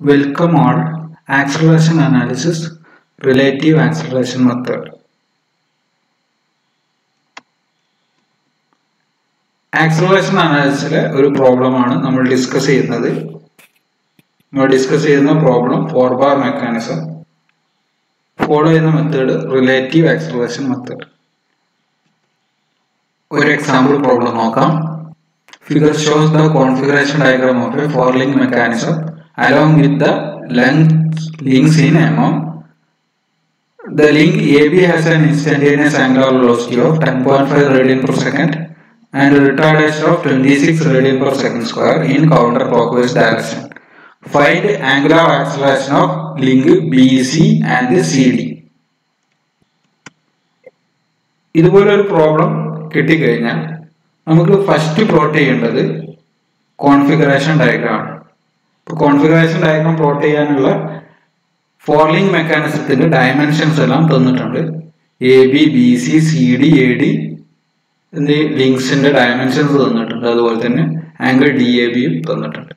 Welcome all. Acceleration analysis, relative acceleration method. Acceleration analysis ഒരു പ്രോബ്ലമാണ് നമ്മൾ ഡിസ്കസ് ചെയ്യുന്നത്. നമ്മൾ ഡിസ്കസ് ചെയ്യുന്ന പ്രോബ്ലം 4 bar മെക്കാനിസം. ഫോളോ ചെയ്യുന്ന മെത്തേഡ് റിലേറ്റീവ് ആക്സലറേഷൻ മെത്തേഡ്. ഒരു എക്സാമ്പിൾ പ്രോബ്ലം നോക്കാം. Figure shows the configuration diagram of a four-link mechanism along with the links in mm. The link AB has an instantaneous angular velocity of 10.5 radian per second and retardation of 26 radian per second square in counterclockwise direction. Find angular acceleration of link BC and CD. ഇതുപോലെ ഒരു problem കിട്ടിക്കഴിഞ്ഞാൽ നമുക്ക് first plot ചെയ്യേണ്ടത് configuration diagram ആണ്. ഇപ്പോൾ configuration diagram plot ചെയ്യാനുള്ള four link മെക്കാനിസത്തിന്റെ dimensions എല്ലാം തന്നിട്ടുണ്ട്. A B B C C D A D എന്നീ ലിങ്ക്സിന്റെ ഡയമെൻഷൻസ് തന്നിട്ടുണ്ട്. അതുപോലെ തന്നെ ആംഗിൾ ഡി എ ബിയും തന്നിട്ടുണ്ട്.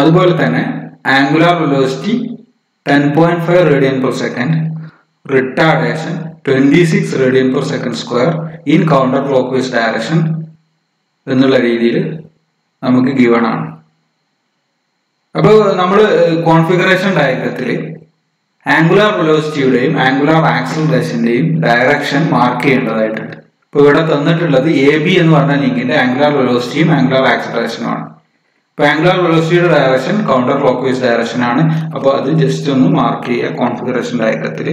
അതുപോലെ തന്നെ angular velocity 10.5 radian per second, retardation 26 radian per second square in counter clock direction എന്നുള്ള രീതിയിൽ നമുക്ക് ഗിവൺ ആണ്. അപ്പോൾ നമ്മൾ കോൺഫിഗറേഷൻ ഡയഗ്രത്തിൽ ആംഗുലാർ വെലോസിറ്റിയുടെയും ആംഗുലാർ ആക്സിലറേഷന്റെയും ഡയറക്ഷൻ മാർക്ക് ചെയ്യേണ്ടതായിട്ടുണ്ട്. ഇപ്പോൾ ഇവിടെ തന്നിട്ടുള്ളത് എ ബി എന്ന് പറഞ്ഞ ലിങ്കിന്റെ ആംഗുലാർ വെലോസിറ്റിയും ആംഗുലാർ ആക്സിലറേഷനുമാണ്. ഇപ്പോൾ ആംഗുലാർ വെലോസിറ്റിയുടെ direction counter clockwise direction ആണ്. അപ്പോൾ അത് ജസ്റ്റ് ഒന്ന് മാർക്ക് ചെയ്യുക കോൺഫിഗറേഷൻ ഡയഗ്രത്തിൽ.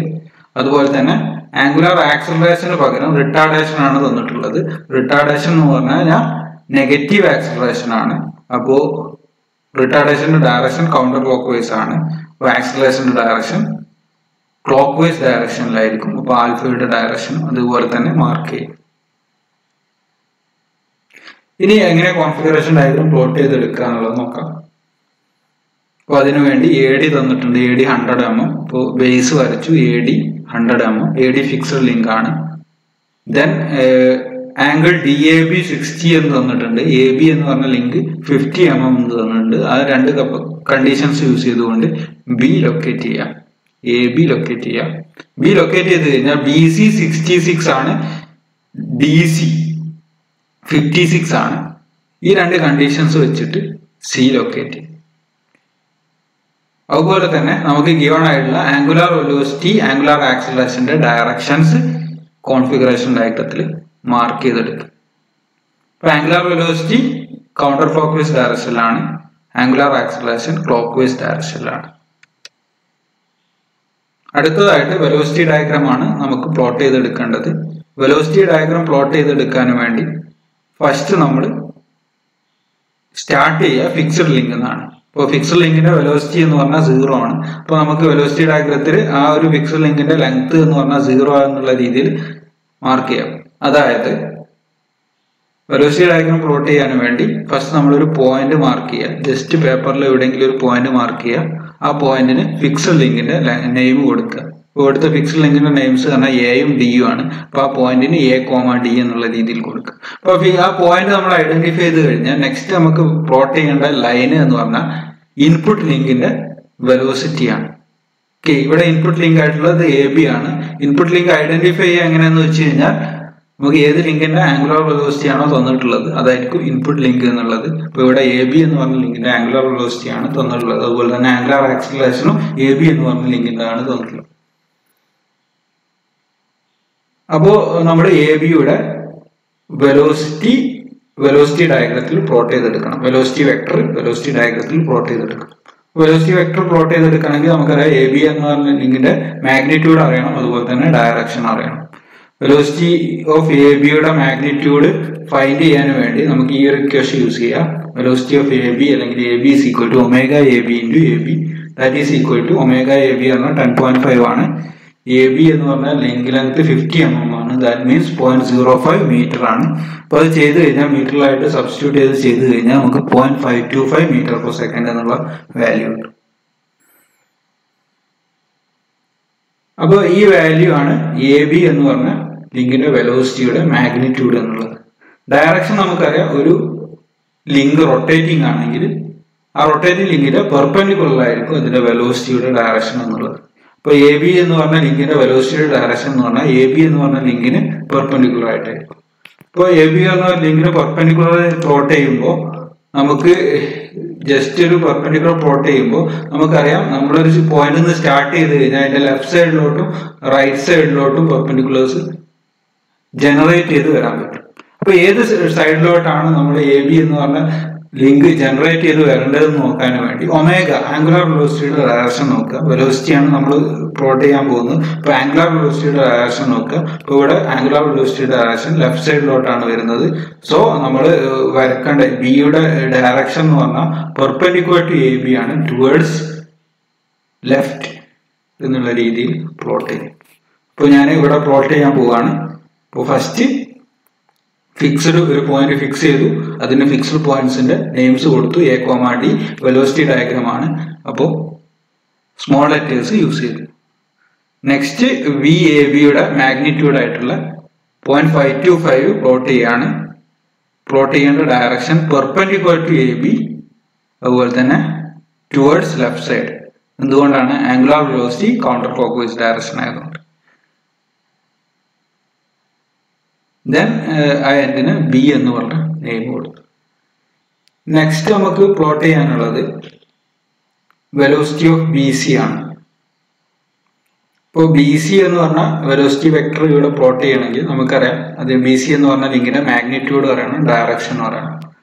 അതുപോലെ തന്നെ ആംഗുലാർ ആക്സിലറേഷന് പകരം റിട്ടാർഡേഷൻ ആണ് തന്നിട്ടുള്ളത്. റിട്ടാർഡേഷൻ എന്ന് പറഞ്ഞാൽ നെഗറ്റീവ് ആക്സിലറേഷൻ ആണ്. അപ്പോൾ റിട്ടാർഡേഷന്റെ ഡയറക്ഷൻ കൗണ്ടർ ക്ലോക്ക് വൈസ് ആണ്. അപ്പോൾ ആക്സിലറേഷന്റെ ഡയറക്ഷൻ ക്ലോക്ക് വൈസ് ഡയറക്ഷനിലായിരിക്കും. അപ്പോൾ ആൽഫയുടെ ഡയറക്ഷൻ അതുപോലെ തന്നെ മാർക്ക് ചെയ്യും. ഇനി എങ്ങനെ കോൺഫിഗറേഷൻ ഡയഗ്രാം പ്ലോട്ട് ചെയ്തെടുക്കുക എന്നുള്ളത് നോക്കാം. അപ്പോൾ അതിനുവേണ്ടി എ ഡി തന്നിട്ടുണ്ട്. A D 100 mm. ഇപ്പോൾ ബേസ് വരച്ചു. A D 100 mm. A D fixed link ആണ്. Then angle D A B 60 എന്ന് തന്നിട്ടുണ്ട്. എ ബി എന്ന് പറഞ്ഞ ലിങ്ക് 50 mm എന്ന് തന്നിട്ടുണ്ട്. ആ രണ്ട് കണ്ടീഷൻസ് യൂസ് ചെയ്തുകൊണ്ട് ബി ലൊക്കേറ്റ് ചെയ്യാം. എ ബി ലൊക്കേറ്റ് ചെയ്യാം. ബി ലൊക്കേറ്റ് ചെയ്ത് കഴിഞ്ഞാൽ ബി സി 66 ആണ്, ഡി സി 56 ആണ്. ഈ രണ്ട് കണ്ടീഷൻസ് വെച്ചിട്ട് സി ലൊക്കേറ്റ് ചെയ്യും. അതുപോലെ തന്നെ നമുക്ക് ഗിവൺ ആയിട്ടുള്ള ആംഗുലാർ വെലോസിറ്റി, ആംഗുലാർ ആക്സിലറേഷന്റെ ഡയറക്ഷൻസ് കോൺഫിഗറേഷൻ ഡയഗ്രത്തിൽ മാർക്ക് ചെയ്തെടുക്കും. ഇപ്പൊ angular velocity counter clockwise ഡയറക്ഷനിലാണ്, ആംഗുലാർ ആക്സിലറേഷൻ ക്ലോക്ക് വൈസ് ഡയറക്ഷനിലാണ്. അടുത്തതായിട്ട് വെലോസിറ്റി ഡയഗ്രാം ആണ് നമുക്ക് പ്ലോട്ട് ചെയ്തെടുക്കേണ്ടത്. വെലോസിറ്റി ഡയഗ്രാം പ്ലോട്ട് ചെയ്തെടുക്കാൻ വേണ്ടി ഫസ്റ്റ് നമ്മൾ സ്റ്റാർട്ട് ചെയ്യുക ഫിക്സഡ് ലിങ്ക് എന്നാണ്. ഇപ്പോൾ ഫിക്സഡ് ലിങ്കിന്റെ വെലോസിറ്റി എന്ന് പറഞ്ഞാൽ 0 ആണ്. അപ്പോൾ നമുക്ക് വെലോസിറ്റി ഡയഗ്രത്തിൽ ആ ഒരു ഫിക്സഡ് ലിങ്കിന്റെ ലെങ്ത് എന്ന് പറഞ്ഞാൽ 0 എന്നുള്ള രീതിയിൽ മാർക്ക് ചെയ്യാം. അതായത് വെലോസിറ്റി ഡയഗ്രാം പ്ലോട്ട് ചെയ്യാൻ വേണ്ടി ഫസ്റ്റ് നമ്മളൊരു പോയിന്റ് മാർക്ക് ചെയ്യുക. ജസ്റ്റ് പേപ്പറിൽ എവിടെയെങ്കിലും ഒരു പോയിന്റ് മാർക്ക് ചെയ്യുക. ആ പോയിന്റിന് ഫിക്സഡ് ലിങ്കിന്റെ നെയിം കൊടുക്കുക. ഇവിടുത്തെ ഫിക്സഡ് ലിങ്കിന്റെ നെയിംസ് പറഞ്ഞാൽ എയും ഡിയും ആണ്. അപ്പോൾ ആ പോയിന്റിന് എ കോമ ഡി എന്നുള്ള രീതിയിൽ കൊടുക്കുക. അപ്പോൾ ആ പോയിന്റ് നമ്മൾ ഐഡന്റിഫൈ ചെയ്ത് കഴിഞ്ഞാൽ നെക്സ്റ്റ് നമുക്ക് പ്ലോട്ട് ചെയ്യേണ്ട ലൈന് എന്ന് പറഞ്ഞാൽ ഇൻപുട്ട് ലിങ്കിന്റെ വെലോസിറ്റി ആണ്. ഓക്കെ, ഇവിടെ ഇൻപുട്ട് ലിങ്ക് ആയിട്ടുള്ളത് എ ബി ആണ്. ഇൻപുട്ട് ലിങ്ക് ഐഡന്റിഫൈ ചെയ്യുക എങ്ങനെയാന്ന് വെച്ച് കഴിഞ്ഞാൽ നമുക്ക് ഏത് ലിങ്കിന്റെ ആംഗുലാർ വെലോസിറ്റി ആണോ തന്നിട്ടുള്ളത് അതായിരിക്കും ഇൻപുട്ട് ലിങ്ക് എന്നുള്ളത്. ഇപ്പോൾ ഇവിടെ എ ബി എന്ന് പറഞ്ഞ ലിങ്കിന്റെ ആംഗുലാർ വെലോസിറ്റി ആണ് തന്നിട്ടുള്ളത്. അതുപോലെ തന്നെ ആംഗുലാർ ആക്സിലറേഷനും എ ബി എന്ന് പറഞ്ഞ ലിങ്കിന്റെ ആണ് തന്നിട്ടുള്ളത്. അപ്പോൾ നമ്മൾ എ ബിയുടെ വെലോസിറ്റി ഡയഗ്രത്തിൽ പ്ലോട്ട് ചെയ്തെടുക്കണം. വെലോസിറ്റി വെക്ടർ വെലോസിറ്റി ഡയഗ്രത്തിൽ പ്ലോട്ട് ചെയ്തെടുക്കണം. വെലോസിറ്റി വെക്ടർ പ്ലോട്ട് ചെയ്തെടുക്കണമെങ്കിൽ നമുക്കറിയാം എ ബി എന്ന് പറഞ്ഞ ലിങ്കിന്റെ മാഗ്നിറ്റ്യൂഡ് അറിയണം, അതുപോലെ തന്നെ ഡയറക്ഷൻ അറിയണം. വെലോസിറ്റി ഓഫ് എ ബിയുടെ മാഗ്നിറ്റ്യൂഡ് ഫൈൻഡ് ചെയ്യാൻ വേണ്ടി നമുക്ക് ഈ ഒരു ഇക്വേഷൻ യൂസ് ചെയ്യാം. വെലോസിറ്റി ഓഫ് എ ബി അല്ലെങ്കിൽ A B is equal to omega A B into A B, that is equal to omega A B പറഞ്ഞാൽ 10.5 ആണ്. എ ബി എന്ന് പറഞ്ഞാൽ ലിങ്ക് ലെങ്ത് 50 mm ആണ്. ദാറ്റ് മീൻസ് 0.05 മീറ്റർ ആണ്. അപ്പോൾ അത് ചെയ്ത് കഴിഞ്ഞാൽ മീറ്ററിലായിട്ട് സബ്സ്റ്റിറ്റ്യൂട്ട് ചെയ്ത് കഴിഞ്ഞാൽ നമുക്ക് 0.525 മീറ്റർ പെർ സെക്കൻഡ് എന്നുള്ള വാല്യൂ ഉണ്ട്. അപ്പോൾ ഈ വാല്യൂ ആണ് എ ബി എന്ന് പറഞ്ഞ ലിങ്കിന്റെ വെലോസിറ്റിയുടെ മാഗ്നിറ്റ്യൂഡ് എന്നുള്ളത്. ഡയറക്ഷൻ നമുക്കറിയാം, ഒരു ലിങ്ക് റൊട്ടേറ്റിംഗ് ആണെങ്കിൽ ആ റൊട്ടേറ്റിംഗ് ലിങ്കിന്റെ പെർപെൻഡിക്കുലർ ആയിരിക്കും ഇതിന്റെ വെലോസിറ്റിയുടെ ഡയറക്ഷൻ എന്നുള്ളത്. ഇപ്പൊ എ ബി എന്ന് പറഞ്ഞ ലിങ്കിന്റെ വെലോസിറ്റിയുടെ ഡയറക്ഷൻ എന്ന് പറഞ്ഞാൽ എ ബി എന്ന് പറഞ്ഞ ലിങ്കിന് പെർപെൻഡിക്കുലർ ആയിട്ടായിരിക്കും. ഇപ്പോൾ എ ബി എന്ന ലിങ്കിന് പെർപെൻഡിക്കുലർ പ്ലോട്ട് ചെയ്യുമ്പോൾ നമുക്ക് ജസ്റ്റ് ഒരു പെർപെൻഡിക്കുലർ പ്ലോട്ട് ചെയ്യുമ്പോൾ നമുക്കറിയാം നമ്മളൊരു പോയിന്റിൽ നിന്ന് സ്റ്റാർട്ട് ചെയ്ത് കഴിഞ്ഞാൽ അതിന്റെ ലെഫ്റ്റ് സൈഡിലോട്ടും റൈറ്റ് സൈഡിലോട്ടും പെർപെൻഡിക്കുലേഴ്സ് ജനറേറ്റ് ചെയ്ത് വരാൻ പറ്റും. അപ്പൊ ഏത് സൈഡിലോട്ടാണ് നമ്മൾ എ ബി എന്ന് പറഞ്ഞ ലിങ്ക് ജനറേറ്റ് ചെയ്ത് വരേണ്ടതെന്ന് നോക്കാൻ വേണ്ടി ഒമേഗ ആംഗുലാർ വെലോസിറ്റിയുടെ ഡയറക്ഷൻ നോക്കുക. വെലോസിറ്റിയാണ് നമ്മൾ പ്ലോട്ട് ചെയ്യാൻ പോകുന്നത്. ഇപ്പൊ ആംഗുലാർ വെലോസിറ്റിയുടെ ഡയറക്ഷൻ നോക്കുക. ഇപ്പൊ ഇവിടെ ആംഗുലാർ വെലോസിറ്റിയുടെ ഡയറക്ഷൻ ലെഫ്റ്റ് സൈഡിലോട്ടാണ് വരുന്നത്. സോ നമ്മൾ വരക്കേണ്ട ബിയുടെ ഡയറക്ഷൻ എന്ന് പറഞ്ഞാൽ പെർപെൻഡിക്കുലർ ടു എ ബി ആണ്, ടുവേർഡ്സ് ലെഫ്റ്റ് എന്നുള്ള രീതിയിൽ പ്ലോട്ട് ചെയ്യും. ഇപ്പൊ ഞാൻ ഇവിടെ പ്ലോട്ട് ചെയ്യാൻ പോവാണ്. ഇപ്പോൾ ഫസ്റ്റ് ഫിക്സ്ഡ് ഒരു പോയിന്റ് ഫിക്സ് ചെയ്തു, അതിന് ഫിക്സ്ഡ് പോയിന്റ്സിന്റെ നെയിംസ് കൊടുത്തു, A comma D. Velocity diagram ആണ്, അപ്പോൾ സ്മോൾ ലെറ്റേഴ്സ് യൂസ് ചെയ്തു. നെക്സ്റ്റ് വി എ ബിയുടെ മാഗ്നിറ്റ്യൂഡ് ആയിട്ടുള്ള 0.525 പ്ലോട്ട് ചെയ്യാണ്. പ്ലോട്ട് ചെയ്യേണ്ട direction perpendicular to A B, അതുപോലെ തന്നെ ടുവേർഡ്സ് ലെഫ്റ്റ് സൈഡ്. എന്തുകൊണ്ടാണ്? Angular velocity counter clockwise direction ആയതുകൊണ്ട്. ദെൻ ആ എൻഡിന് ബി എന്ന് പറഞ്ഞ നെയിം കൊടുത്തു. നെക്സ്റ്റ് നമുക്ക് പ്ലോട്ട് ചെയ്യാനുള്ളത് വെലോസിറ്റി ഓഫ് ബി സി ആണ്. ഇപ്പോൾ ബി സി എന്ന് പറഞ്ഞാൽ വെലോസിറ്റി വെക്ടർ ഇവിടെ പ്ലോട്ട് ചെയ്യണമെങ്കിൽ നമുക്കറിയാം അത് ബി സി എന്ന് പറഞ്ഞാൽ ലിങ്കിന്റെ മാഗ്നിറ്റ്യൂഡ് പറയണം, ഡയറക്ഷൻ പറയണം.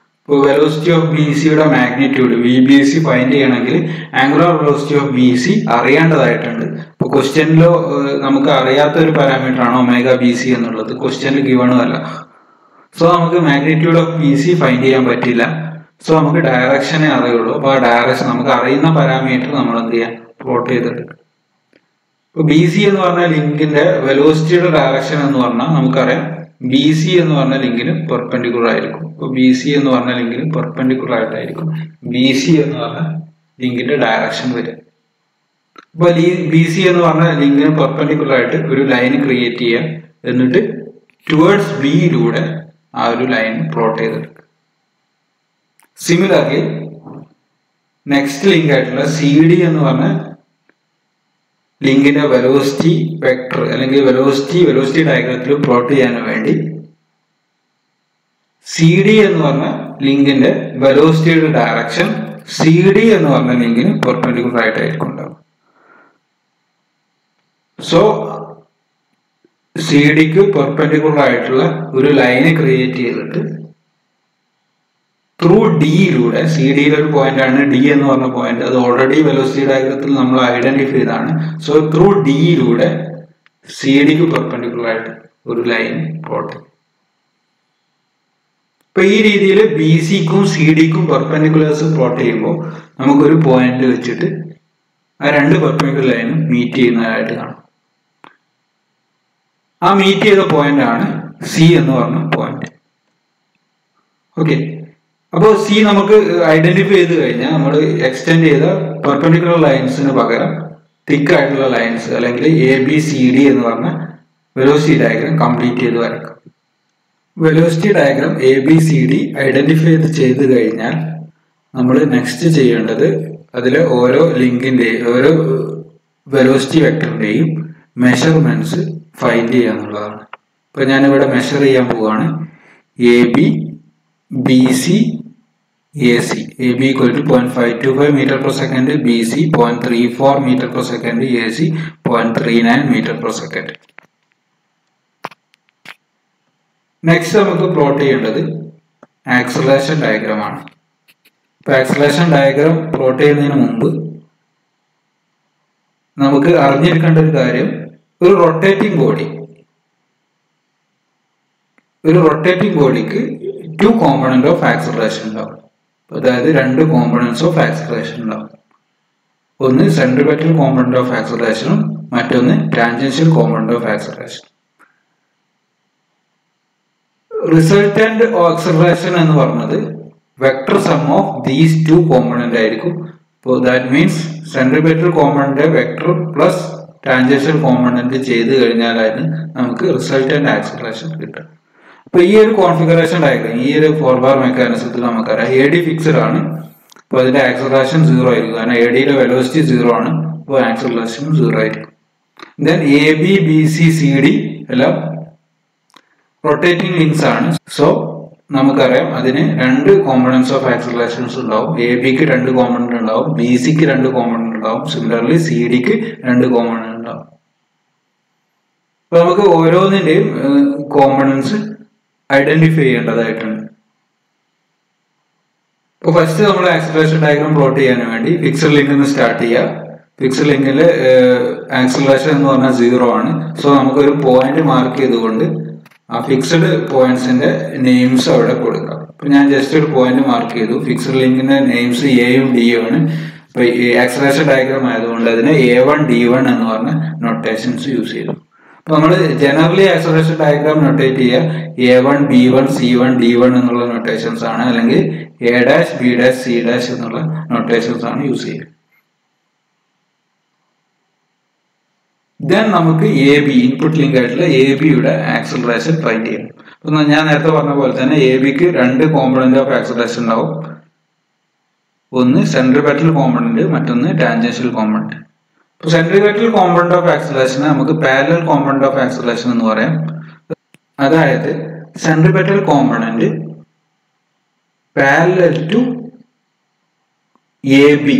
ഇപ്പോൾ വെലോസിറ്റി ഓഫ് ബി സിയുടെ magnitude V B C find ചെയ്യണമെങ്കിൽ angular velocity of B C അറിയേണ്ടതായിട്ടുണ്ട്. ഇപ്പോൾ ക്വസ്റ്റ്യനിലോ നമുക്ക് അറിയാത്ത ഒരു പാരാമീറ്റർ ആണ് ഒമേഗ ബി സി എന്നുള്ളത്, ക്വസ്റ്റ്യനിൽ ഗിവണും അല്ല. സോ നമുക്ക് magnitude of B C find ചെയ്യാൻ പറ്റില്ല. സോ നമുക്ക് ഡയറക്ഷനെ അറിയുള്ളൂ. അപ്പോൾ ആ ഡയറക്ഷൻ നമുക്ക് അറിയുന്ന പാരാമീറ്റർ നമ്മൾ എന്ത് ചെയ്യാം, പ്ലോട്ട് ചെയ്തെടുക്കും. ഇപ്പോൾ ബി സി എന്ന് പറഞ്ഞ ലിങ്കിന്റെ വെലോസിറ്റിയുടെ ഡയറക്ഷൻ എന്ന് പറഞ്ഞാൽ നമുക്കറിയാം ബി സി എന്ന് പറഞ്ഞ ലിങ്കിന് പെർപെൻഡിക്കുലർ ആയിരിക്കും. ഇപ്പോൾ ബി സി എന്ന് പറഞ്ഞ ലിങ്കിന് പെർപെൻഡിക്കുലർ ആയിട്ടായിരിക്കും ബി സി എന്ന് പറഞ്ഞ ലിങ്കിന്റെ ഡയറക്ഷൻ വരിക. അപ്പോൾ ബി സി എന്ന് പറഞ്ഞ ലിങ്കിന് പെർപെൻഡിക്കുലർ ആയിട്ട് ഒരു ലൈൻ ക്രിയേറ്റ് ചെയ്യുക, എന്നിട്ട് ടുവേർഡ്സ് ബിയിലൂടെ ആ ഒരു ലൈൻ പ്ലോട്ട് ചെയ്തെടുക്കുക. സിമിലർലി നെക്സ്റ്റ് ലിങ്ക് ആയിട്ടുള്ള സി ഡി എന്ന് പറഞ്ഞ ലിങ്കിന്റെ വെലോസിറ്റി വെക്ടർ അല്ലെങ്കിൽ വെലോസിറ്റി ഡയഗ്രത്തിൽ പ്ലോട്ട് ചെയ്യാൻ വേണ്ടി സി ഡി എന്ന് പറഞ്ഞ ലിങ്കിന്റെ വെലോസിറ്റിയുടെ ഡയറക്ഷൻ സി ഡി എന്ന് പറഞ്ഞ ലിങ്കിന് പെർപെൻഡിക്കുലർ ആയിട്ടായിരിക്കും ഉണ്ടാവും. സോ സി ഡിക്ക് പെർപെൻഡിക്കുലർ ആയിട്ടുള്ള ഒരു ലൈന് ക്രിയേറ്റ് ചെയ്തിട്ട് ത്രൂ ഡിയിലൂടെ, സി ഡിയിലെ ഒരു പോയിന്റ് ആണ് ഡി എന്ന് പറഞ്ഞ പോയിന്റ്, അത് ഓൾറെഡി വെലോസിറ്റി ഡയഗ്രത്തിൽ നമ്മൾ ഐഡന്റിഫൈ ചെയ്താണ്. സോ ത്രൂ ഡിയിലൂടെ സി ഡിക്ക് പെർപെൻഡിക്കുലർ ആയിട്ട് ഒരു ലൈൻ പ്ലോട്ട് ചെയ്യും. ഇപ്പൊ ഈ രീതിയിൽ ബി സിക്കും സി ഡിക്കും പെർപെൻഡിക്കുലേഴ്സ് പ്ലോട്ട് ചെയ്യുമ്പോൾ നമുക്കൊരു പോയിന്റ് വെച്ചിട്ട് ആ രണ്ട് പെർപെൻഡിക്കുലർ ലൈനും മീറ്റ് ചെയ്യുന്നതായിട്ട് കാണാം. ആ മീറ്റ് ചെയ്ത പോയിന്റ് ആണ് സി എന്ന് പറഞ്ഞ പോയിന്റ്. ഓക്കെ, അപ്പോൾ സി നമുക്ക് ഐഡന്റിഫൈ ചെയ്ത് കഴിഞ്ഞാൽ നമ്മൾ എക്സ്റ്റെൻഡ് ചെയ്ത പെർപെൻഡിക്കുലർ ലൈൻസിന് പകരം തിക്ക് ആയിട്ടുള്ള ലൈൻസ് അല്ലെങ്കിൽ എ ബി സി ഡി എന്ന് പറഞ്ഞ വെലോസിറ്റി ഡയഗ്രാം കംപ്ലീറ്റ് ചെയ്ത് വരയ്ക്കും. Velocity diagram A B C D identify ചെയ്ത് കഴിഞ്ഞാൽ നമ്മൾ നെക്സ്റ്റ് ചെയ്യേണ്ടത് അതിലെ ഓരോ ലിങ്കിന്റെയും ഓരോ വെലോസിറ്റി വെക്ടറിന്റെയും മെഷർമെന്റ്സ് ഫൈൻഡ് ചെയ്യുക എന്നുള്ളതാണ്. ഇപ്പൊ ഞാനിവിടെ മെഷർ ചെയ്യാൻ പോവുകയാണ്. A B B C A C. A B equal to 0.525 metre per second, B C 0.34 metre per second, A C 0.39 metre per second. Next നമുക്ക് പ്ലോട്ട് ചെയ്യേണ്ടത് ആക്സലറേഷൻ ഡയഗ്രാം ആണ്. ഇപ്പൊ ആക്സലറേഷൻ ഡയഗ്രാം പ്ലോട്ട് ചെയ്യുന്നതിന് മുമ്പ് നമുക്ക് അറിഞ്ഞിരിക്കേണ്ട ഒരു കാര്യം, ഒരു റൊട്ടേറ്റിംഗ് ബോഡിക്ക് 2 കോമ്പണന്റ് ഓഫ് ആക്സലറേഷൻ ഉണ്ടാവും. അതായത് 2 കോമ്പണന്റ്സ് ഓഫ് ആക്സലറേഷൻ ഉണ്ടാവും. ഒന്ന് സെൻട്രിപെറ്റൽ കോമ്പണന്റ് ഓഫ് ആക്സലറേഷനും മറ്റൊന്ന് tangential component of acceleration. Resultant acceleration എന്ന് പറഞ്ഞത് vector some of these 2 component ആയിരിക്കും. അപ്പോൾ that means centripetal component vector plus tangential component ചെയ്ത് കഴിഞ്ഞാലാണ് നമുക്ക് റിസൾട്ടന്റ് ആക്സലറേഷൻ കിട്ടുക. അപ്പൊ ഈ ഒരു കോൺഫിഗറേഷൻ ഡയഗ്രാം, ഈ ഒരു 4 ബാർ മെക്കാനിസത്തിൽ നമുക്കറിയാം എ ഡി ഫിക്സഡ് ആണ്. അപ്പോൾ അതിന്റെ ആക്സലറേഷൻ 0 ആയിരിക്കും, കാരണം എ ഡിയുടെ വെലോസിറ്റി 0 ആണ്, അപ്പോൾ ആക്സലറേഷൻ 0 ആയിരിക്കും. Then A B B C C D എല്ലാം റൊട്ടേറ്റിംഗ് ലിങ്ക്സ് ആണ്. സോ നമുക്കറിയാം അതിന് 2 കോമ്പണൻസ് ഓഫ് ആക്സലറേഷൻസ് ഉണ്ടാവും. എ ബിക്ക് 2 കോമ്പണന്റ് ഉണ്ടാവും, ബി സിക്ക് 2 കോമ്പണന്റ് ഉണ്ടാവും, സിമിലർലി സി ഡിക്ക് 2 കോമ്പണന്റ് ഉണ്ടാവും. അപ്പൊ നമുക്ക് ഓരോന്നിന്റെയും കോമ്പണൻസ് ഐഡന്റിഫൈ ചെയ്യേണ്ടതായിട്ടുണ്ട്. അപ്പോൾ ഫസ്റ്റ് നമ്മൾ ആക്സലറേഷൻ ഡയഗ്രാം പ്ലോട്ട് ചെയ്യാൻ വേണ്ടി ഫിക്സഡ് ലിങ്കിൽ നിന്ന് സ്റ്റാർട്ട് ചെയ്യുക. ഫിക്സഡ് ലിങ്കിൽ ആക്സലറേഷൻ എന്ന് പറഞ്ഞാൽ 0 ആണ്. സോ നമുക്കൊരു പോയിന്റ് മാർക്ക് ചെയ്തുകൊണ്ട് ആ ഫിക്സഡ് പോയിന്റ്സിന്റെ നെയിംസ് അവിടെ കൊടുക്കാം. അപ്പൊ ഞാൻ ജസ്റ്റ് ഒരു പോയിന്റ് മാർക്ക് ചെയ്തു. ഫിക്സഡ് ലിങ്കിന്റെ നെയിംസ് എയും ഡിയും ആണ്. അപ്പൊ ഈ ആക്സലറേഷൻ ഡയഗ്രാം ആയതുകൊണ്ട് അതിന് A1 D1 എന്ന് പറഞ്ഞ നൊട്ടേഷൻസ് യൂസ് ചെയ്തു. അപ്പൊ നമ്മൾ ജനറലി ആക്സലറേഷൻ ഡയഗ്രാം നൊട്ടേറ്റ് ചെയ്യുക A1 B1 C1 D1 എന്നുള്ള നൊട്ടേഷൻസ് ആണ്, അല്ലെങ്കിൽ A' B' C' എന്നുള്ള നൊട്ടേഷൻസ് ആണ് യൂസ് ചെയ്യുക. ദെൻ നമുക്ക് എ ബി ഇൻപുട്ട് ലിങ്ക് ആയിട്ടുള്ള എ ബിയുടെ ആക്സലറേഷൻ ഫൈൻഡ് ചെയ്യണം. അപ്പൊ ഞാൻ നേരത്തെ പറഞ്ഞ പോലെ തന്നെ എ ബിക്ക് 2 കോമ്പണന്റ് ഓഫ് ആക്സലറേഷൻ ഉണ്ടാവും. ഒന്ന് സെൻട്രിപെറ്റൽ കോമ്പണന്റ്, മറ്റൊന്ന് ടാൻജൻഷ്യൽ കോമ്പണന്റ്. അപ്പോൾ സെൻട്രിപെറ്റൽ കോമ്പണന്റ് ഓഫ് ആക്സലറേഷനെ നമുക്ക് പാരലൽ കോമ്പണന്റ് ഓഫ് ആക്സലറേഷൻ എന്ന് പറയാം. അതായത് centripetal component parallel to A B,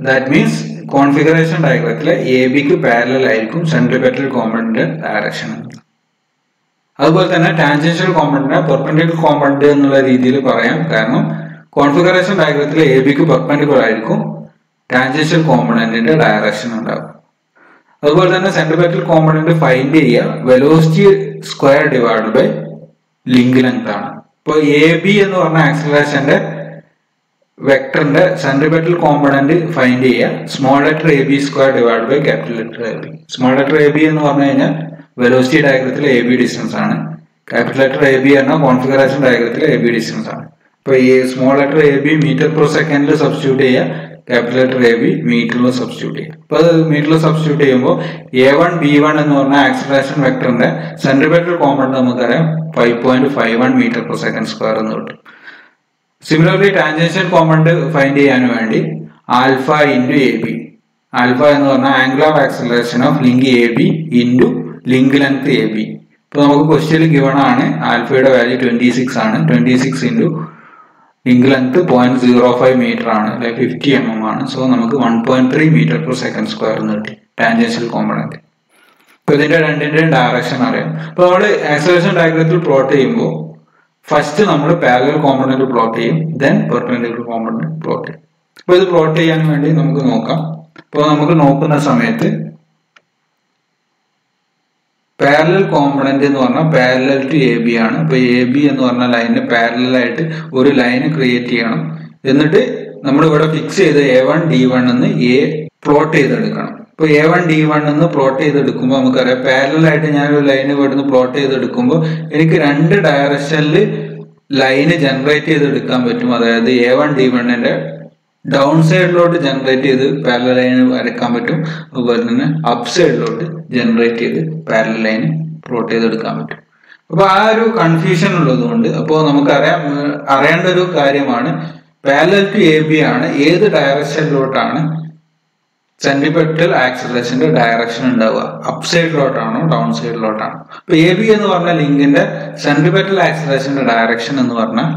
that means configuration ഡയഗ്രത്തിലെ എ ബിക്ക് പാരലൽ ആയിരിക്കും സെൻട്രിപെറ്റൽ കോമ്പണന്റ് ഡയറക്ഷൻ. അതുപോലെ തന്നെ ടാൻജൻഷ്യൽ കോമ്പണന്റിനെ പെർപെൻഡിക്കുലർ കോമ്പണന്റ് എന്നുള്ള രീതിയിൽ പറയാം, കാരണം കോൺഫിഗറേഷൻ ഡയഗ്രത്തിലെ എ ബിക്ക് പെർപെൻഡിക്കുലർ ആയിരിക്കും ടാൻജൻഷ്യൽ കോമ്പണന്റിന്റെ ഡയറക്ഷൻ ഉണ്ടാകും. അതുപോലെ തന്നെ സെൻട്രിപെറ്റൽ കോമ്പണന്റ് ഫൈൻഡ് ചെയ്യുക velocity square divide by link length ആണ്. ഇപ്പോൾ എ ബി എന്ന് പറഞ്ഞ ആക്സലറേഷന്റെ വെക്ടറിന്റെ സെൻട്രിപെറ്റൽ കോമ്പണന്റ് ഫൈൻഡ് ചെയ്യുക small letter A B square divide by capital letter A B. Small letter A B എന്ന് പറഞ്ഞു കഴിഞ്ഞാൽ വെലോസിറ്റി ഡയഗ്രത്തിലെ എ ബി ഡിസ്റ്റൻസ് ആണ്. ക്യാപിറ്റൽ ലെറ്റർ എ ബി പറഞ്ഞാൽ കോൺഫിഗറേഷൻ ഡയഗ്രത്തിലെ എ ബി ഡിസ്റ്റൻസ് ആണ്. അപ്പൊ ഈ small letter A B metre per സെക്കൻഡിൽ സബ്സ്റ്റിറ്റ്യൂട്ട് ചെയ്യുക, ക്യാപിറ്റൽ ലെറ്റർ എ ബി മീറ്ററിൽ സബ്സ്റ്റിറ്റ്യൂട്ട് ചെയ്യുക. അപ്പൊ അത് മീറ്ററിൽ സബ്സ്റ്റിറ്റ്യൂട്ട് ചെയ്യുമ്പോൾ A1 B1 എന്ന് പറഞ്ഞ ആക്സലറേഷൻ വെക്ടറിന്റെ സെൻട്രിപെറ്റൽ കോമ്പണന്റ് നമുക്കറിയാം 5.51 മീറ്റർ പെർ സെക്കൻഡ് സ്ക്വയർ എന്ന് കിട്ടും. സിമിലർലി ടാൻജൻഷ്യൽ കോമ്പണന്റ് ഫൈൻഡ് ചെയ്യാൻ വേണ്ടി alpha into A B, alpha എന്ന് പറഞ്ഞാൽ angle of acceleration of link A B into link length A B. ഇപ്പൊ നമുക്ക് ക്വസ്റ്റ്യനിൽ ഗിവൺ ആണ് ആൽഫയുടെ വാല്യൂ 26 ആണ്. 26 ഇൻറ്റു ലിങ്ക് ലെങ്ത് 0.05 മീറ്റർ ആണ്, അല്ലെ 50 mm ആണ്. സോ നമുക്ക് 1.3 മീറ്റർ പെർ സെക്കൻഡ് സ്ക്വയർ എന്ന് കിട്ടി ടാൻജൻഷ്യൽ കോമ്പണന്റ്. ഇപ്പൊ ഇതിന്റെ രണ്ടിന്റെയും ഡയറക്ഷൻ അറിയാം. അപ്പൊ നമ്മൾ ആക്സലറേഷൻ ഡയഗ്രത്തിൽ പ്ലോട്ട് ചെയ്യുമ്പോൾ ഫസ്റ്റ് നമ്മൾ പാരലൽ കോമ്പണന്റ് പ്ലോട്ട് ചെയ്യും, ദെൻ പെർപെൻഡിക്കുലർ കോമ്പണന്റ് പ്ലോട്ട് ചെയ്യും. അപ്പൊ ഇത് പ്ലോട്ട് ചെയ്യാൻ വേണ്ടി നമുക്ക് നോക്കാം. അപ്പോൾ നമുക്ക് നോക്കുന്ന സമയത്ത് പാരലൽ കോമ്പണന്റ് എന്ന് പറഞ്ഞാൽ പാരലൽ ടു എ ബി ആണ്. അപ്പൊ എ ബി എന്ന് പറഞ്ഞ ലൈനിന് പാരലൽ ആയിട്ട് ഒരു ലൈന് ക്രിയേറ്റ് ചെയ്യണം. എന്നിട്ട് നമ്മൾ ഇവിടെ ഫിക്സ് ചെയ്ത് A1 D1 എന്ന് പ്ലോട്ട് ചെയ്തെടുക്കണം. ഇപ്പൊ A1 D1 എന്ന് പ്ലോട്ട് ചെയ്തെടുക്കുമ്പോൾ നമുക്കറിയാം പാരലൽ ആയിട്ട് ഞാനൊരു ലൈന് ഇവിടുന്ന് പ്ലോട്ട് ചെയ്തെടുക്കുമ്പോൾ എനിക്ക് 2 ഡയറക്ഷനിൽ ലൈന് ജനറേറ്റ് ചെയ്തെടുക്കാൻ പറ്റും. അതായത് A1 D1ന്റെ ഡൗൺ സൈഡിലോട്ട് ജനറേറ്റ് ചെയ്ത് പാരലൽ ലൈന് വരയ്ക്കാൻ പറ്റും. അതുപോലെ തന്നെ അപ്പ് സൈഡിലോട്ട് ജനറേറ്റ് ചെയ്ത് പാരലൽ ലൈന് പ്ലോട്ട് ചെയ്തെടുക്കാൻ പറ്റും. അപ്പൊ ആ ഒരു കൺഫ്യൂഷൻ ഉള്ളത് കൊണ്ട് അപ്പോൾ അറിയേണ്ട ഒരു കാര്യമാണ് പാരലൽ ടു എ ബി ആണ് ഏത് ഡയറക്ഷനിലോട്ടാണ് സെൻട്രിപെറ്റൽ ആക്സലറേഷന്റെ ഡയറക്ഷൻ ഉണ്ടാവുക, അപ്പ് സൈഡിലോട്ടാണോ ഡൗൺ സൈഡിലോട്ടാണോ. അപ്പൊ എ ബി എന്ന് പറഞ്ഞ ലിങ്കിന്റെ സെൻട്രിപെറ്റൽ ആക്സലറേഷന്റെ ഡയറക്ഷൻ എന്ന് പറഞ്ഞാൽ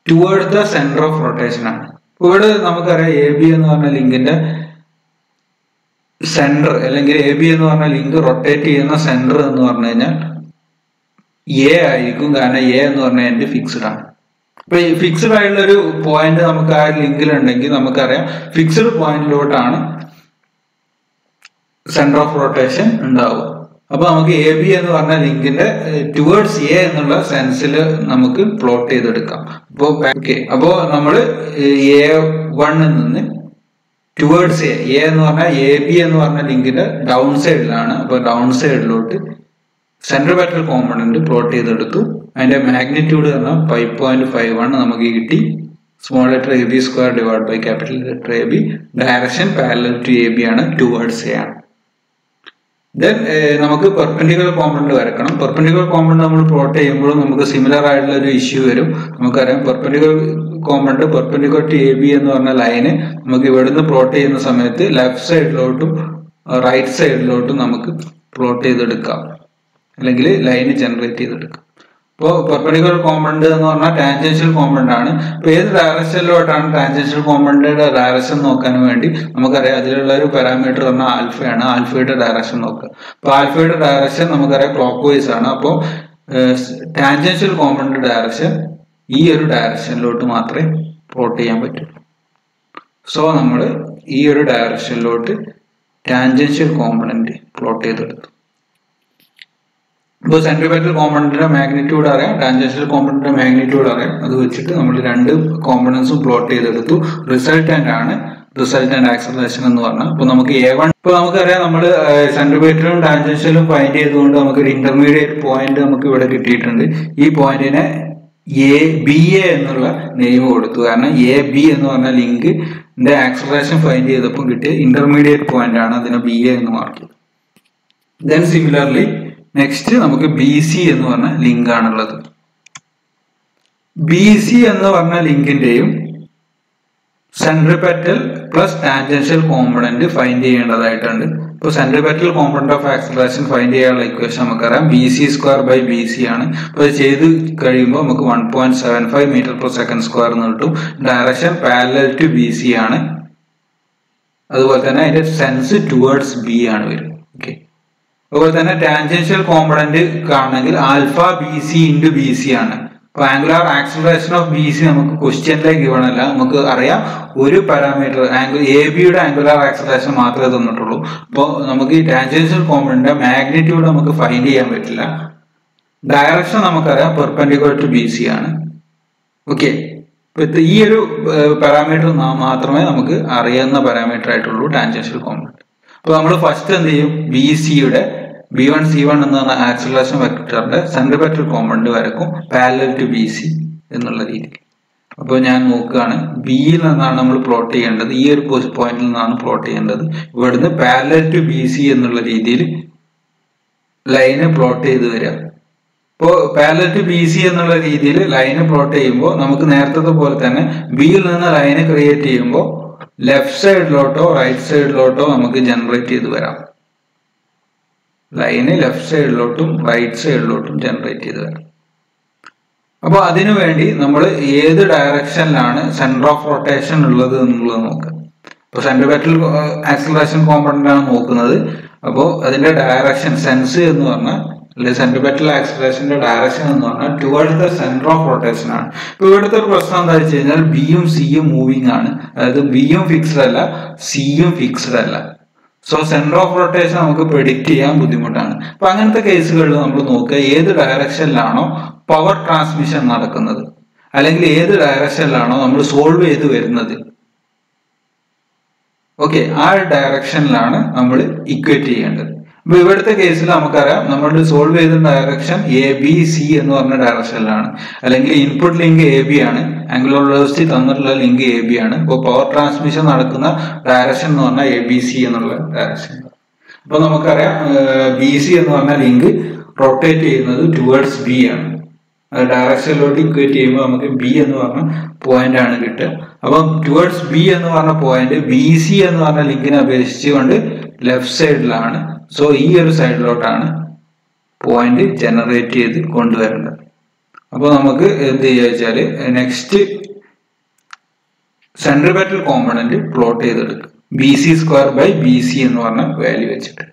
toward the centre of rotation ആണ്. ഇവിടെ നമുക്കറിയാം എ ബി എന്ന് പറഞ്ഞ ലിങ്കിന്റെ സെന്റർ, അല്ലെങ്കിൽ എ ബി എന്ന് പറഞ്ഞ ലിങ്ക് റൊട്ടേറ്റ് ചെയ്യുന്ന സെന്റർ എന്ന് പറഞ്ഞു കഴിഞ്ഞാൽ എ ആയിരിക്കും, കാരണം എ എന്ന് പറഞ്ഞാൽ എന്റെ ഫിക്സ്ഡ് ആണ്. അപ്പൊ ഈ ഫിക്സ്ഡ് ആയിട്ടുള്ള ഒരു പോയിന്റ് നമുക്ക് ആ ലിങ്കിൽ ഉണ്ടെങ്കിൽ നമുക്കറിയാം ഫിക്സ്ഡ് പോയിന്റിലോട്ടാണ് സെന്റർ ഓഫ് റൊട്ടേഷൻ ഉണ്ടാവുക. അപ്പൊ നമുക്ക് എ ബി എന്ന് പറഞ്ഞ ലിങ്കിന്റെ ടുവേർഡ്സ് എ എന്നുള്ള സെൻസിൽ നമുക്ക് പ്ലോട്ട് ചെയ്തെടുക്കാം. അപ്പോ നമ്മള് A1 നിന്ന് ടുവേർഡ്സ് എ എന്ന് പറഞ്ഞാൽ എ ബി എന്ന് പറഞ്ഞ ലിങ്കിന്റെ ഡൗൺ സൈഡിലാണ്. അപ്പൊ ഡൗൺ സൈഡിലോട്ട് സെൻട്രിപെറ്റൽ കോമ്പണന്റ് പ്ലോട്ട് ചെയ്തെടുത്തു. അതിന്റെ മാഗ്നിറ്റ്യൂഡ് പറഞ്ഞാൽ 5.51 നമുക്ക് കിട്ടി. Small letter A B square divide by capital letter A B. Direction parallel to A B ആണ്, ടുവേർഡ്സ് എ ആണ്. ദെൻ നമുക്ക് പെർപെൻഡിക്കുലർ കോമ്പണന്റ് വരക്കണം. പെർപെൻഡിക്കുലർ കോമ്പണന്റ് നമ്മൾ പ്ലോട്ട് ചെയ്യുമ്പോഴും നമുക്ക് സിമിലർ ആയിട്ടുള്ള ഒരു ഇഷ്യൂ വരും. നമുക്കറിയാം perpendicular component perpendicular to A B എന്ന് പറഞ്ഞ ലൈന് നമുക്ക് ഇവിടുന്ന് പ്ലോട്ട് ചെയ്യുന്ന സമയത്ത് ലെഫ്റ്റ് സൈഡിലോട്ടും റൈറ്റ് സൈഡിലോട്ടും നമുക്ക് പ്ലോട്ട് ചെയ്തെടുക്കാം, അല്ലെങ്കിൽ ലൈന് ജനറേറ്റ് ചെയ്തെടുക്കാം. ഇപ്പോൾ പെർപെൻഡിക്കുലർ കോമ്പണന്റ് എന്ന് പറഞ്ഞാൽ ടാൻജൻഷ്യൽ കോമ്പണന്റ് ആണ്. ഇപ്പോൾ ഏത് ഡയറക്ഷനിലോട്ടാണ് ടാൻജൻഷ്യൽ കോമ്പണന്റിന്റെ ഡയറക്ഷൻ നോക്കാൻ വേണ്ടി നമുക്കറിയാം അതിലുള്ള ഒരു പാരാമീറ്റർ പറഞ്ഞാൽ ആൽഫയാണ്. ആൽഫയുടെ ഡയറക്ഷൻ നോക്കുക. അപ്പോൾ ആൽഫയുടെ ഡയറക്ഷൻ നമുക്കറിയാം ക്ലോക്ക് വൈസ് ആണ്. അപ്പോൾ ടാൻജൻഷ്യൽ കോമ്പണന്റ് ഡയറക്ഷൻ ഈ ഒരു ഡയറക്ഷനിലോട്ട് മാത്രമേ പ്ലോട്ട് ചെയ്യാൻ പറ്റൂ. സോ നമ്മൾ ഈ ഒരു ഡയറക്ഷനിലോട്ട് ടാൻജൻഷ്യൽ കോമ്പണന്റ് പ്ലോട്ട് ചെയ്തെടുത്തു. ഇപ്പോൾ സെൻട്രിപെറ്റൽ കോമ്പണന്റിന്റെ മാഗ്നിറ്റ്യൂഡ് അറിയാം, ടാൻജൻഷ്യൽ കോമ്പണന്റിന്റെ മാഗ്നിറ്റ്യൂഡ് അറിയാം. അത് വെച്ചിട്ട് നമ്മൾ രണ്ട് കോമ്പണൻസും പ്ലോട്ട് ചെയ്തെടുത്തു. റിസൾട്ടന്റ് ആണ് റിസൾട്ടന്റ് ആക്സലറേഷൻ എന്ന് പറഞ്ഞാൽ. ഇപ്പോൾ നമുക്ക് A1 ഇപ്പോൾ നമുക്കറിയാം നമ്മൾ സെൻട്രിപെറ്റലും ടാൻജൻഷ്യലും ഫൈൻഡ് ചെയ്തുകൊണ്ട് നമുക്കൊരു ഇന്റർമീഡിയറ്റ് പോയിന്റ് നമുക്ക് ഇവിടെ കിട്ടിയിട്ടുണ്ട്. ഈ പോയിന്റിനെ BA എന്നുള്ള നെയിം കൊടുത്തു. കാരണം AB എന്ന് പറഞ്ഞ ലിങ്കിന്റെ ആക്സലറേഷൻ ഫൈൻഡ് ചെയ്തപ്പോൾ കിട്ടിയ ഇന്റർമീഡിയറ്റ് പോയിന്റ് ആണ്, അതിനെ BA എന്ന് മാർക്ക് ചെയ്തു. ദെൻ സിമിലർലി നെക്സ്റ്റ് നമുക്ക് BC എന്ന് പറഞ്ഞ ലിങ്ക് ആണുള്ളത്. BC എന്ന് പറഞ്ഞ ലിങ്കിന്റെയും centripetal plus tangential component find ചെയ്യേണ്ടതായിട്ടുണ്ട്. ഇപ്പോൾ centripetal component of acceleration find ചെയ്യാനുള്ള ഇക്വേഷൻ നമുക്കറിയാം BC²/BC ആണ്. അപ്പോൾ അത് ചെയ്ത് കഴിയുമ്പോൾ നമുക്ക് 1.75 m/s² എന്ന് കിട്ടും. ഡയറക്ഷൻ പാരലൽ ടു BC ആണ്. അതുപോലെ തന്നെ അതിന്റെ സെൻസ് ടുവേർഡ്സ് B ആണ് വരും. ഓക്കെ, അതുപോലെ തന്നെ ടാൻജൻഷ്യൽ കോമ്പണന്റ് കാണണമെങ്കിൽ ആൽഫ BC × BC ആണ്. അപ്പൊ ആംഗുലാർ ആക്സലറേഷൻ ഓഫ് BC നമുക്ക് ക്വസ്റ്റ്യനിലേക്ക് ഗിവൺ അല്ല. നമുക്ക് അറിയാം ഒരു പാരാമീറ്റർ ABയുടെ ആംഗുലാർ ആക്സലറേഷൻ മാത്രമേ തന്നിട്ടുള്ളൂ. അപ്പോൾ നമുക്ക് ഈ ടാൻജൻഷ്യൽ കോമ്പണന്റിന്റെ മാഗ്നിറ്റ്യൂഡ് നമുക്ക് ഫൈൻഡ് ചെയ്യാൻ പറ്റില്ല. ഡയറക്ഷൻ നമുക്കറിയാം പെർപെൻഡിക്കുലർ ടു BC ആണ്. ഓക്കെ, ഈ ഒരു പാരാമീറ്റർ മാത്രമേ നമുക്ക് അറിയുന്ന പാരാമീറ്റർ ആയിട്ടുള്ളൂ ടാൻജൻഷ്യൽ കോമ്പണന്റ്. അപ്പോൾ നമ്മൾ ഫസ്റ്റ് എന്ത് ചെയ്യും, BCയുടെ B1 C1 എന്ന ആക്സലറേഷൻ വെക്ടറിന്റെ സെൻട്രിപെറ്റൽ കോമ്പണന്റ് വരക്കും പാരലൽ ടു BC എന്നുള്ള രീതിയിൽ. അപ്പോൾ ഞാൻ നോക്കുകയാണ്, ബിയിൽ നിന്നാണ് നമ്മൾ പ്ലോട്ട് ചെയ്യേണ്ടത്, ഈ ഒരു പോയിന്റിൽ നിന്നാണ് പ്ലോട്ട് ചെയ്യേണ്ടത്. ഇവിടുന്ന് പാരലൽ ടു BC എന്നുള്ള രീതിയിൽ ലൈന് പ്ലോട്ട് ചെയ്ത് വരിക. ഇപ്പോൾ പാരലൽ ടു BC എന്നുള്ള രീതിയിൽ ലൈന് പ്ലോട്ട് ചെയ്യുമ്പോൾ നമുക്ക് നേരത്തെ പോലെ തന്നെ ബിയിൽ നിന്ന് ലൈന് ക്രിയേറ്റ് ചെയ്യുമ്പോൾ ലെഫ്റ്റ് സൈഡിലോട്ടോ റൈറ്റ് സൈഡിലോട്ടോ നമുക്ക് ജനറേറ്റ് ചെയ്ത് വരാം. ലൈന് ലെഫ്റ്റ് സൈഡിലോട്ടും റൈറ്റ് സൈഡിലോട്ടും ജനറേറ്റ് ചെയ്ത് വരാം. അപ്പോൾ അതിനു വേണ്ടി നമ്മൾ ഏത് ഡയറക്ഷനിലാണ് സെന്റർ ഓഫ് റൊട്ടേഷൻ ഉള്ളത് എന്നുള്ളത് നോക്കുക. ഇപ്പോൾ സെൻട്രിപെറ്റൽ ആക്സലറേഷൻ കോമ്പണന്റ് ആണ് നോക്കുന്നത്. അപ്പോൾ അതിന്റെ ഡയറക്ഷൻ സെൻസ് എന്ന് പറഞ്ഞാൽ അല്ലെങ്കിൽ സെൻട്രിപെറ്റൽ ആക്സലറേഷന്റെ ഡയറക്ഷൻ എന്ന് പറഞ്ഞാൽ towards the centre of rotation ആണ്. ഇപ്പോൾ ഇവിടുത്തെ ഒരു പ്രശ്നം എന്താ വെച്ച് കഴിഞ്ഞാൽ ബിയും സിയും മൂവിങ് ആണ്. അതായത് ബിയും ഫിക്സ്ഡ് അല്ല, സിയും ഫിക്സ്ഡ് അല്ല. സോ സെന്റർ ഓഫ് റൊട്ടേഷൻ നമുക്ക് പ്രെഡിക്റ്റ് ചെയ്യാൻ ബുദ്ധിമുട്ടാണ്. അപ്പൊ അങ്ങനത്തെ കേസുകളിൽ നമ്മൾ നോക്കുക ഏത് ഡയറക്ഷനിലാണോ പവർ ട്രാൻസ്മിഷൻ നടക്കുന്നത്, അല്ലെങ്കിൽ ഏത് ഡയറക്ഷനിലാണോ നമ്മൾ സോൾവ് ചെയ്ത് വരുന്നത്, ഓക്കെ, ആ ഡയറക്ഷനിലാണ് നമ്മൾ ഇക്വേറ്റ് ചെയ്യേണ്ടത്. അപ്പൊ ഇവിടുത്തെ കേസിൽ നമുക്കറിയാം നമ്മൾ സോൾവ് ചെയ്ത ഡയറക്ഷൻ ABC എന്ന് പറഞ്ഞ ഡയറക്ഷനിലാണ്, അല്ലെങ്കിൽ ഇൻപുട്ട് ലിങ്ക് AB ആണ്, ആംഗുലർ വെലോസിറ്റി തന്നിട്ടുള്ള ലിങ്ക് AB ആണ്. ഇപ്പോൾ പവർ ട്രാൻസ്മിഷൻ നടക്കുന്ന ഡയറക്ഷൻ എന്ന് പറഞ്ഞാൽ ABC എന്നുള്ള ഡയറക്ഷൻ. അപ്പൊ നമുക്കറിയാം BC എന്ന് പറഞ്ഞ ലിങ്ക് റൊട്ടേറ്റ് ചെയ്യുന്നത് ടുവേർഡ്സ് B ആണ്. ഡയറക്ഷനിലോട്ട് ഇക്വേറ്റ് ചെയ്യുമ്പോൾ നമുക്ക് B എന്ന് പറഞ്ഞ പോയിന്റ് ആണ് കിട്ടുക. അപ്പം ടുവേർഡ്സ് B എന്ന് പറഞ്ഞ പോയിന്റ് BC എന്ന് പറഞ്ഞ ലിങ്കിനെ അപേക്ഷിച്ചുകൊണ്ട് ലെഫ്റ്റ് സൈഡിലാണ്. സോ ഈ ഒരു സൈഡിലോട്ടാണ് പോയിന്റ് ജനറേറ്റ് ചെയ്ത് കൊണ്ടുവരേണ്ടത്. അപ്പോൾ നമുക്ക് എന്ത് ചെയ്യുക വെച്ചാല് നെക്സ്റ്റ് സെൻട്രിപെറ്റൽ കോമ്പണന്റ് പ്ലോട്ട് ചെയ്തെടുക്കുക BC²/BC എന്ന് പറഞ്ഞ വാല്യൂ വെച്ചിട്ട്.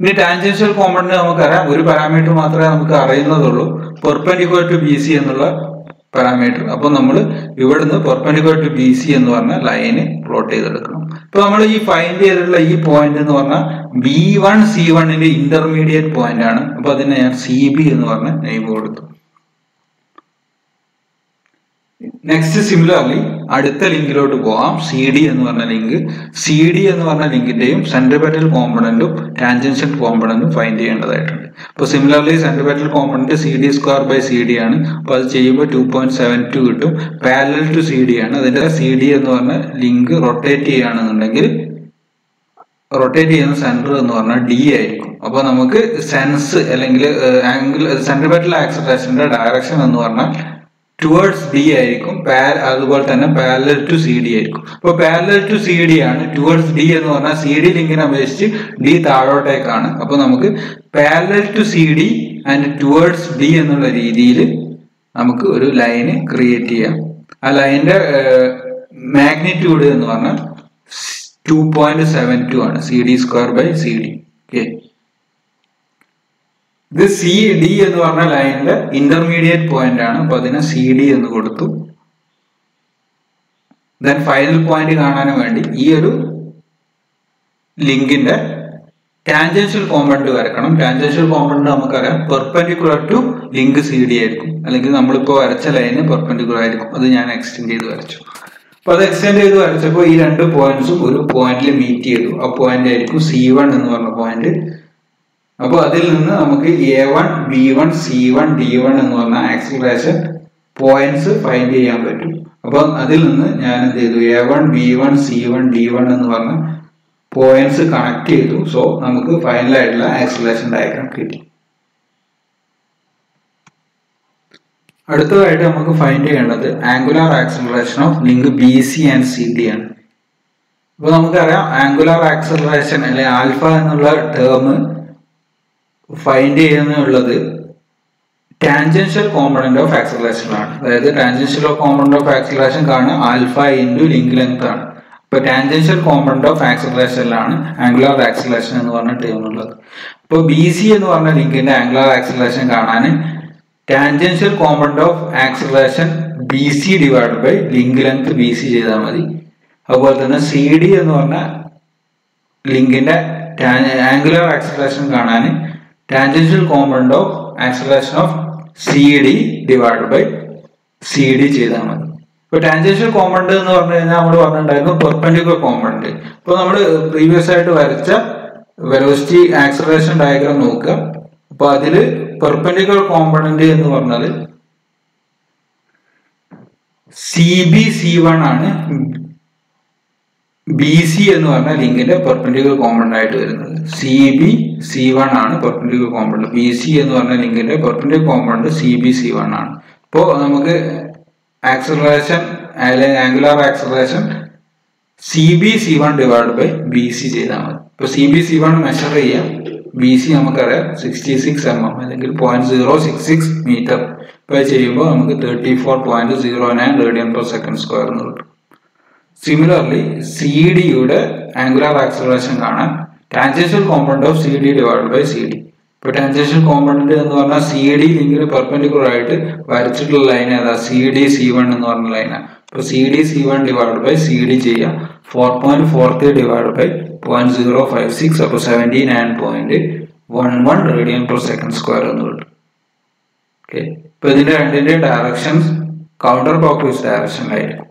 ഇനി ടാൻജൻഷ്യൽ കോമ്പണന്റ് നമുക്കറിയാം ഒരു പാരാമീറ്റർ മാത്രമേ നമുക്ക് അറിയുന്നതുള്ളൂ, പെർപെൻഡിക്കുലർ ടു BC എന്നുള്ള പാരാമീറ്റർ. അപ്പൊ നമ്മൾ ഇവിടുന്ന് പെർപെൻഡിക്കുലർ ടു BC എന്ന് പറഞ്ഞ ലൈന് പ്ലോട്ട് ചെയ്തെടുക്കണം. ഇപ്പൊ നമ്മൾ ഈ ഫൈൻഡ് ചെയ്തിട്ടുള്ള ഈ പോയിന്റ് എന്ന് പറഞ്ഞാൽ B1 C1ന്റെ ഇന്റർമീഡിയറ്റ് പോയിന്റ് ആണ്. അപ്പൊ അതിനെ ഞാൻ CB എന്ന് പറഞ്ഞ നെയിം കൊടുത്തു. നെക്സ്റ്റ് സിമിലർലി അടുത്ത ലിങ്കിലോട്ട് പോകാം. CD എന്ന് പറഞ്ഞ ലിങ്ക്. CD എന്ന് പറഞ്ഞ ലിങ്കിന്റെയും സെൻട്രിപെറ്റൽ കോമ്പണന്റും ടാൻജൻഷ്യൽ കോമ്പണന്റും ഫൈൻഡ് ചെയ്യേണ്ടതായിട്ടുണ്ട്. അപ്പോൾ സിമിലർലി സെൻട്രിപെറ്റൽ കോമ്പണന്റ് CD²/CD ആണ്. അപ്പോൾ അത് ചെയ്യുമ്പോൾ 2.72 കിട്ടും. പാരലൽ ടു CD ആണ്. അതിന്റെ CD എന്ന് പറഞ്ഞ ലിങ്ക് റൊട്ടേറ്റ് ചെയ്യുകയാണെന്നുണ്ടെങ്കിൽ റൊട്ടേറ്റ് ചെയ്യുന്ന സെന്റർ എന്ന് പറഞ്ഞാൽ ഡി ആയിരിക്കും. അപ്പോൾ നമുക്ക് സെൻസ് അല്ലെങ്കിൽ ആംഗിൾ സെൻട്രിപെറ്റൽ ആക്സിലറേഷന്റെ ഡയറക്ഷൻ എന്ന് പറഞ്ഞാൽ ടുവേർഡ്സ് ഡി ആയിരിക്കും. അതുപോലെ തന്നെ പാരലൽ ടു സി ഡി ആയിരിക്കും. അപ്പോൾ പാരലൽ ടു സി ഡി ആണ്. ടുവേർഡ്സ് ഡി എന്ന് പറഞ്ഞാൽ സി ഡി ലിങ്കിനെ അപേക്ഷിച്ച് ഡി താഴോട്ടേക്കാണ്. അപ്പോൾ നമുക്ക് parallel to C D and towards D എന്നുള്ള രീതിയിൽ നമുക്ക് ഒരു ലൈന് ക്രിയേറ്റ് ചെയ്യാം. ആ ലൈനിന്റെ മാഗ്നിറ്റ്യൂഡ് എന്ന് പറഞ്ഞാൽ 2.72 ആണ്. C D square by C D. Okay, ഇത് സി ഡി എന്ന് പറഞ്ഞ ലൈനിന്റെ ഇന്റർമീഡിയറ്റ് പോയിന്റ് ആണ്. അപ്പൊ അതിനെ സി ഡി എന്ന് കൊടുത്തു. ദെൻ ഫൈനൽ പോയിന്റ് കാണാൻ വേണ്ടി ഈ ഒരു ലിങ്കിന്റെ ടാൻജൻഷ്യൽ കോമ്പണന്റ് വരക്കണം. ടാൻജൻഷ്യൽ കോമ്പണന്റ് നമുക്കറിയാം perpendicular to link C D ആയിരിക്കും. അല്ലെങ്കിൽ നമ്മളിപ്പോ വരച്ച ലൈന് പെർപെൻഡിക്കുലർ ആയിരിക്കും. അത് ഞാൻ എക്സ്റ്റെൻഡ് ചെയ്ത് വരച്ചു. അപ്പൊ അത് എക്സ്റ്റെൻഡ് ചെയ്ത് വരച്ചപ്പോൾ ഈ രണ്ട് പോയിന്റ്സും ഒരു പോയിന്റിൽ മീറ്റ് ചെയ്തു. ആ പോയിന്റ് ആയിരിക്കും C1 എന്ന് പറഞ്ഞ പോയിന്റ്. അപ്പൊ അതിൽ നിന്ന് നമുക്ക് A1, B1, C1, D1 എന്ന് പറഞ്ഞ ആക്സിലറേഷൻ പോയിന്റ്സ് ഫൈൻഡ് ചെയ്യാൻ പറ്റും. അപ്പൊ അതിൽ നിന്ന് ഞാൻ എന്ത് ചെയ്തു, A1, B1, C1, D1 എന്ന് പറഞ്ഞ പോയിന്റ്സ് കണക്ട് ചെയ്തു. സോ നമുക്ക് ഫൈനൽ ആയിട്ടുള്ള ആക്സിലറേഷൻ ഡയഗ്രാം കിട്ടി. അടുത്തതായിട്ട് നമുക്ക് ഫൈൻഡ് ചെയ്യേണ്ടത് angular acceleration of link B C and C D ആണ്. അപ്പൊ നമുക്കറിയാം ആംഗുലാർ ആക്സിലറേഷൻ അല്ലെ ആൽഫ എന്നുള്ള ടേം ഫൈൻഡ് ചെയ്യുന്നുള്ളത് ടാൻജൻഷ്യൽ കോമ്പണന്റ് ഓഫ് ആക്സിലറേഷൻ ആണ്. അതായത് ടാൻജൻഷ്യൽ കോമ്പണന്റ് ഓഫ് ആക്സിലറേഷൻ കാണുക ആൽഫ ഇൻറ്റു ലിങ്ക് ലെങ്ത് ആണ്. അപ്പൊ ടാൻജൻഷ്യൽ കോമ്പണന്റ് ഓഫ് ആക്സിലറേഷനിലാണ് ആംഗുലാർ ആക്സിലറേഷൻ എന്ന് പറഞ്ഞ ടേം ഉള്ളത്. അപ്പൊ ബി സി എന്ന് പറഞ്ഞ ലിങ്കിന്റെ ആംഗുലാർ ആക്സിലറേഷൻ കാണാൻ tangential component of acceleration B C divide by link length B C ചെയ്താൽ മതി. അതുപോലെ തന്നെ സി ഡി എന്ന് പറഞ്ഞ ലിങ്കിന്റെ ആംഗുലാർ ആക്സിലറേഷൻ കാണാൻ tangential component of acceleration of C D divide by C D ചെയ്താൽ മതി. ഇപ്പൊ ടാൻജൻഷ്യൽ കോമ്പണന്റ് എന്ന് പറഞ്ഞു കഴിഞ്ഞാൽ നമ്മൾ പറഞ്ഞിട്ടുണ്ടായിരുന്നു പെർപെൻഡിക്കുലർ കോമ്പണന്റ്. ഇപ്പൊ നമ്മൾ പ്രീവിയസ് ആയിട്ട് വരച്ച വെലോസിറ്റി ആക്സിലറേഷൻ ഡയഗ്രാം നോക്കുക. അപ്പൊ അതില് പെർപെൻഡിക്കുലർ കോമ്പണന്റ് എന്ന് പറഞ്ഞാൽ CB/C1 ആണ്. ബി സി എന്ന് പറഞ്ഞ ലിങ്കിന്റെ പെർപെൻഡിക്കുലർ കോമ്പണന്റ് ആയിട്ട് വരുന്നത്. CB/C1 ആണ് പെർപെൻഡിക്കുലർ കോമ്പണന്റ്. ബി സി എന്ന് പറഞ്ഞ ലിങ്കിന്റെ പെർപെൻഡിക്കുലർ കോമ്പണന്റ് CB/C1 ആണ്. അപ്പോൾ നമുക്ക് ആക്സിലറേഷൻ അല്ലെങ്കിൽ angular acceleration CB/C1 divide by B C ചെയ്താൽ മതി. ഇപ്പൊ CB/C1 മെഷർ ചെയ്യാം. ബി സി നമുക്കറിയാം 66 mm അല്ലെങ്കിൽ 0.066 മീറ്റർ. ഇപ്പൊ ചെയ്യുമ്പോൾ നമുക്ക് 34.09 റേഡിയൻ പെർ സെക്കൻഡ് സ്ക്വയർ എന്ന് കിട്ടും. സിമിലർലി സി ഡിയുടെ ആംഗുലാർ ആക്സിലറേഷൻ കാണാൻ tangential component of C D divide by C D. ഇപ്പൊ ടാൻജൻഷ്യൽ കോമ്പണന്റ് എന്ന് പറഞ്ഞാൽ സി ഡി ലിങ്കിന് പെർപെൻഡിക്കുലർ ആയിട്ട് വരച്ചിട്ടുള്ള ലൈൻ ഏതാ, CD/C1 എന്ന് പറഞ്ഞ ലൈനാണ്. ഇപ്പൊ CD/C1 divide by C D ചെയ്യാം. 4.43 ഡിവൈഡ് ബൈ 0.056. അപ്പൊ 79.11 റേഡിയൻ പെർ സെക്കൻഡ് സ്ക്വയർ എന്ന് കിട്ടും. ഓക്കെ, ഇപ്പൊ ഇതിന്റെ രണ്ടിന്റെ ഡയറക്ഷൻസ് കൗണ്ടർ ക്ലോക്ക് വൈസ് ഡയറക്ഷനിലായിരിക്കും.